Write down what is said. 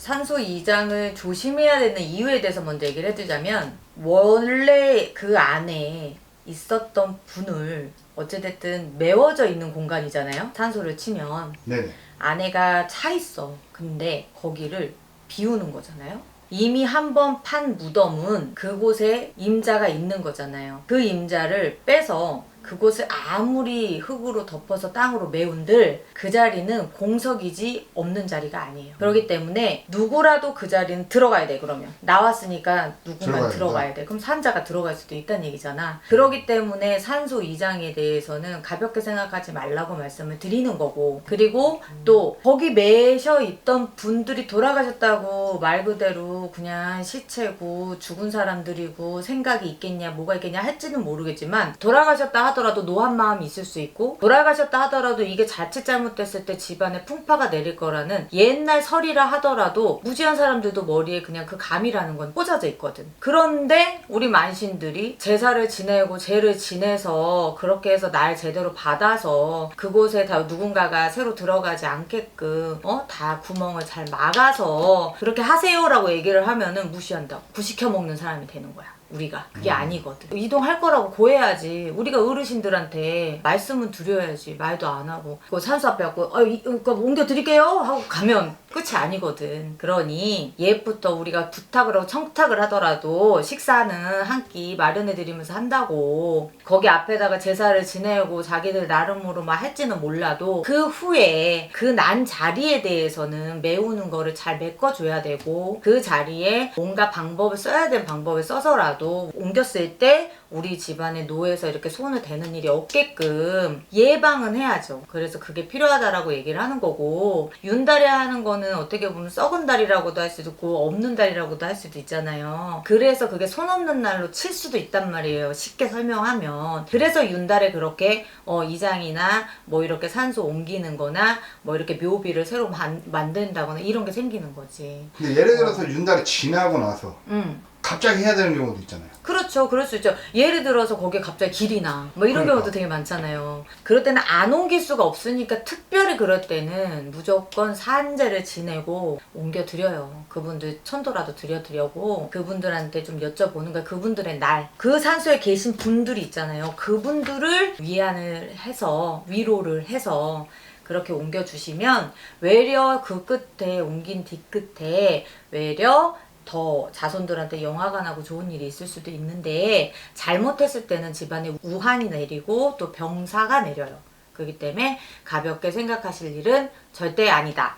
산소 이장을 조심해야 되는 이유에 대해서 먼저 얘기를 해드자면, 원래 그 안에 있었던 분을 어찌됐든 메워져 있는 공간이잖아요. 산소를 치면 네네. 안에가 차 있어. 근데 거기를 비우는 거잖아요. 이미 한 번 판 무덤은 그곳에 임자가 있는 거잖아요. 그 임자를 빼서 그곳을 아무리 흙으로 덮어서 땅으로 메운들 그 자리는 공석이지 없는 자리가 아니에요. 그렇기 때문에 누구라도 그 자리는 들어가야 돼. 그러면 나왔으니까 누구만 들어가야 돼. 그럼 산자가 들어갈 수도 있다는 얘기잖아. 그렇기 때문에 산소 이장에 대해서는 가볍게 생각하지 말라고 말씀을 드리는 거고, 그리고 또 거기 매셔 있던 분들이 돌아가셨다고 말 그대로 그냥 시체고 죽은 사람들이고 생각이 있겠냐 뭐가 있겠냐 할지는 모르겠지만, 돌아가셨다 하더라도 노한 마음이 있을 수 있고, 돌아가셨다 하더라도 이게 자칫 잘못됐을 때 집안에 풍파가 내릴 거라는 옛날 설이라 하더라도 무지한 사람들도 머리에 그냥 그 감이라는 건 꽂아져 있거든. 그런데 우리 만신들이 제사를 지내고 제를 지내서 그렇게 해서 날 제대로 받아서 그곳에 다 누군가가 새로 들어가지 않게끔 다 구멍을 잘 막아서 그렇게 하세요라고 얘기를 하면은 무시한다고 부시켜 먹는 사람이 되는 거야. 우리가 그게 아니거든. 이동할 거라고 고해야지. 우리가 어르신들한테 말씀은 드려야지. 말도 안 하고 그 산소 앞에 갖고 그러니까 옮겨 드릴게요 하고 가면 끝이 아니거든. 그러니 옛부터 우리가 부탁을 하고 청탁을 하더라도 식사는 한 끼 마련해 드리면서 한다고. 거기 앞에다가 제사를 지내고 자기들 나름으로 막 할지는 몰라도 그 후에 그 난 자리에 대해서는 메우는 거를 잘 메꿔줘야 되고, 그 자리에 뭔가 방법을 써야 되는 방법을 써서라도 옮겼을 때 우리 집안의 노에서 이렇게 손을 대는 일이 없게끔 예방은 해야죠. 그래서 그게 필요하다라고 얘기를 하는 거고, 윤달에 하는 거는 어떻게 보면 썩은 달이라고도 할 수도 있고 없는 달이라고도 할 수도 있잖아요. 그래서 그게 손 없는 날로 칠 수도 있단 말이에요. 쉽게 설명하면. 그래서 윤달에 그렇게 이장이나 뭐 이렇게 산소 옮기는 거나 뭐 이렇게 묘비를 새로 만든다거나 이런 게 생기는 거지. 근데 예를 들어서 윤달이 지나고 나서 갑자기 해야 되는 경우도 있잖아요. 그렇죠. 그럴 수 있죠. 예를 들어서 거기에 갑자기 길이 나. 뭐 이런 경우도 되게 많잖아요. 그럴 때는 안 옮길 수가 없으니까 특별히 그럴 때는 무조건 산제를 지내고 옮겨드려요. 그분들 천도라도 드려드려고 그분들한테 좀 여쭤보는 거야. 그분들의 날. 그 산소에 계신 분들이 있잖아요. 그분들을 위안을 해서 위로를 해서 그렇게 옮겨주시면 외려 그 끝에 옮긴 뒤끝에 외려 더 자손들한테 영화가 나고 좋은 일이 있을 수도 있는데, 잘못했을 때는 집안에 우한이 내리고 또 병사가 내려요. 그렇기 때문에 가볍게 생각하실 일은 절대 아니다.